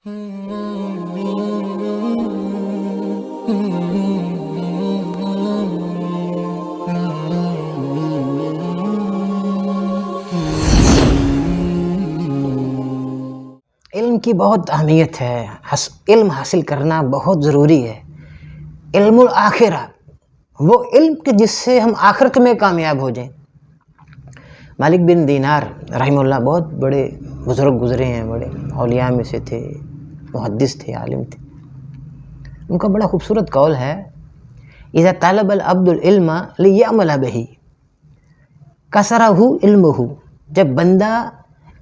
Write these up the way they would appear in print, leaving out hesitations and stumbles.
علم کی بہت اہمیت ہے، علم حاصل کرنا بہت ضروری ہے۔ علم الآخرہ، وہ علم کہ جس سے ہم آخرت میں کامیاب ہو جائیں۔ مالک بن دینار رحمہ اللہ بہت بڑے بزرگ گزرے ہیں، بڑے اولیاء میں سے تھے، محدث تھے، عالم تھے۔ ان کا بڑا خوبصورت قول ہے، اذا طلب العبد العلم لیعمل بہ کثرہ علمہ، جب بندہ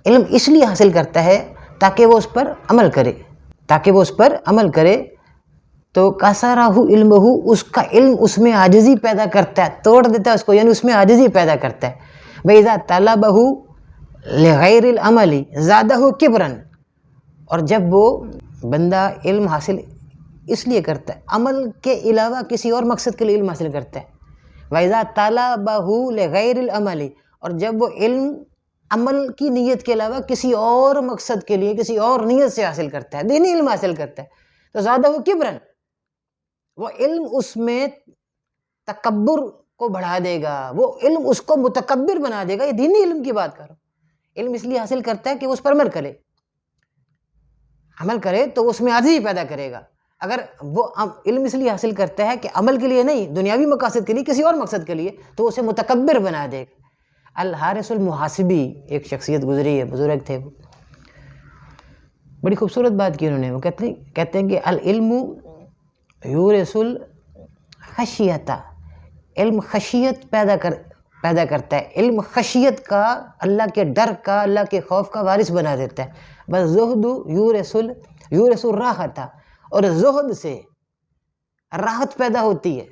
علم اس لیے حاصل کرتا ہے تاکہ وہ اس پر عمل کرے تو کثرہ علمہ، اس کا علم اس میں عاجزی پیدا کرتا ہے، توڑ دیتا ہے اس کو، یعنی اس میں عاجزی پیدا کرتا ہے۔ وَإِذَا طَلَبَهُ لِغَيْرِ الْعَمَلِ زَادَهُ كِبْرًا، اور جب وہ بندہ علم حاصل اس لیے کرتا ہے، عمل کے علاوہ کسی اور مقصد کے لیے علم حاصل کرتا ہے۔ وَإِذَا طَلَبَهُ لِغَيْرِ الْعَمَلِ، اور جب وہ علم عمل کی نیت کے علاوہ کسی اور مقصد کے لیے، کسی اور نیت سے حاصل کرتا ہے، دینی علم حاصل کرتا ہے، تو زادہ کبرن، وہ علم اس میں تکبر کو بڑھا دے گا، وہ علم اس کو متکبر بنا دے گا۔ یہ دینی علم کی بات کر رہا ہوں۔ علم اس لیے حاصل کرتا ہے کہ وہ اس پر عمل کرے تو اس میں عاجزی پیدا کرے گا۔ اگر وہ علم اس لیے حاصل کرتا ہے کہ عمل کے لیے نہیں، دنیاوی مقاصد کے لیے، کسی اور مقصد کے لیے، تو اسے متکبر بنا دے گا۔ الحارث المحاسبی ایک شخصیت گزری ہے، بزرگ تھے وہ، بڑی خوبصورت بات کی انہوں نے۔ وہ کہتے ہیں کہ العلم یورث الخشیۃ، علم خشیت پیدا کرتا ہے، علم خشیت کا، اللہ کے ڈر کا، اللہ کے خوف کا وارث بنا دیتا ہے۔ بس زہد یورث الراحۃ، اور زہد سے راحت پیدا ہوتی ہے۔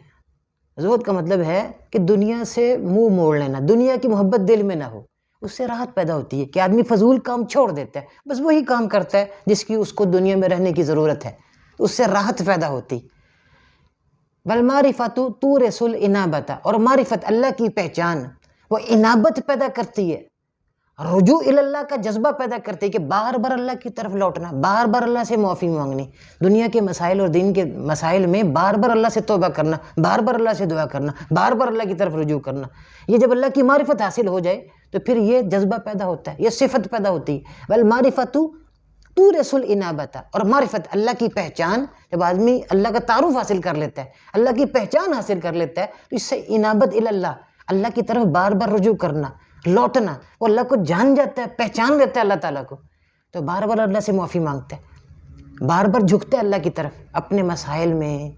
زہد کا مطلب ہے کہ دنیا سے منہ موڑ لینا، دنیا کی محبت دل میں نہ ہو، اس سے راحت پیدا ہوتی ہے کہ آدمی فضول کام چھوڑ دیتا ہے، بس وہی کام کرتا ہے جس کی اس کو دنیا میں رہنے کی ضرورت ہے، اس سے راحت پیدا ہوتی۔ والمعرفۃ تورث الانابۃ، اور معرفت، اللہ کی پہچان، وہ انابت پیدا کرتی ہے، رجوع اللہ کا جذبہ پیدا کرتی ہے کہ بار بار اللہ کی طرف لوٹنا، بار بار اللہ سے معافی مانگنی، دنیا کے مسائل اور دین کے مسائل میں بار بار اللہ سے توبہ کرنا، بار بار اللہ سے دعا کرنا، بار بار اللہ کی طرف رجوع کرنا۔ یہ جب اللہ کی معرفت حاصل ہو جائے تو پھر یہ جذبہ پیدا ہوتا ہے، یہ صفت پیدا ہوتی ہے۔ والمعرفۃ تورث الانابۃ، اور معرفت، اللہ کی پہچان، جب آدمی اللہ کا تعارف حاصل کر لیتا ہے، اللہ کی پہچان حاصل کر لیتا ہے تو اس سے انابت اللہ، اللہ کی طرف بار بار رجوع کرنا، لوٹنا، وہ اللہ کو جان جاتا ہے، پہچان لیتا ہے اللہ تعالیٰ کو، تو بار بار اللہ سے معافی مانگتا ہے، بار بار جھکتا ہے اللہ کی طرف، اپنے مسائل میں،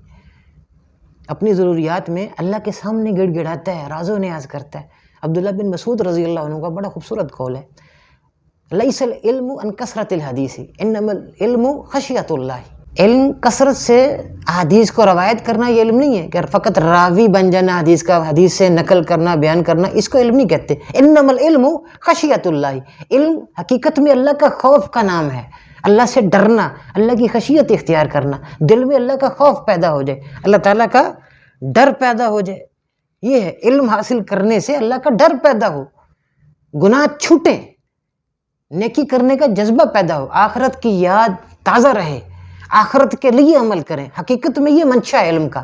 اپنی ضروریات میں اللہ کے سامنے گڑ گڑاتا ہے، راز و نیاز کرتا ہے۔ عبداللہ بن مسعود رضی اللہ عنہ کا بڑا خوبصورت قول ہے، لیس العلم عن کثرت الحدیث انما العلم خشیۃ اللہ، علم کثرت سے حدیث کو روایت کرنا یہ علم نہیں ہے کہ فقط راوی بن جانا حدیث کا، حدیث سے نقل کرنا، بیان کرنا، اس کو علم نہیں کہتے۔ انما العلم خشیۃ اللہ، علم حقیقت میں اللہ کا خوف کا نام ہے، اللہ سے ڈرنا، اللہ کی خشیت اختیار کرنا، دل میں اللہ کا خوف پیدا ہو جائے، اللہ تعالیٰ کا ڈر پیدا ہو جائے، یہ ہے علم حاصل کرنے سے اللہ کا ڈر پیدا ہو، گناہ چھوٹیں، نیکی کرنے کا جذبہ پیدا ہو، آخرت کی یاد تازہ رہے، آخرت کے لیے عمل کریں۔ حقیقت میں یہ منشا ہے علم کا،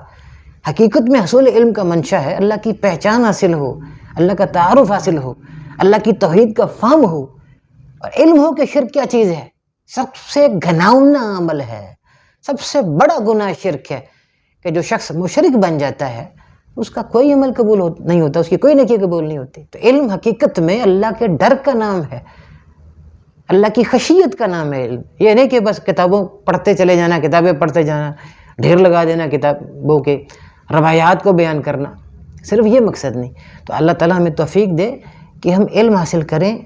حقیقت میں حصول علم کا منشا ہے اللہ کی پہچان حاصل ہو، اللہ کا تعارف حاصل ہو، اللہ کی توحید کا فہم ہو، اور علم ہو کہ شرک کیا چیز ہے، سب سے گھناؤنا عمل ہے، سب سے بڑا گناہ شرک ہے، کہ جو شخص مشرک بن جاتا ہے اس کا کوئی عمل قبول نہیں ہوتا، اس کی کوئی نیکی قبول نہیں ہوتی۔ تو علم حقیقت میں اللہ کے ڈر کا نام ہے، اللہ کی خشیت کا نام ہے علم۔ یہ نہیں کہ بس کتابوں پڑھتے چلے جانا، کتابیں پڑھتے جانا، ڈھیر لگا دینا کتابوں کے، روایات کو بیان کرنا، صرف یہ مقصد نہیں۔ تو اللہ تعالیٰ ہمیں توفیق دے کہ ہم علم حاصل کریں،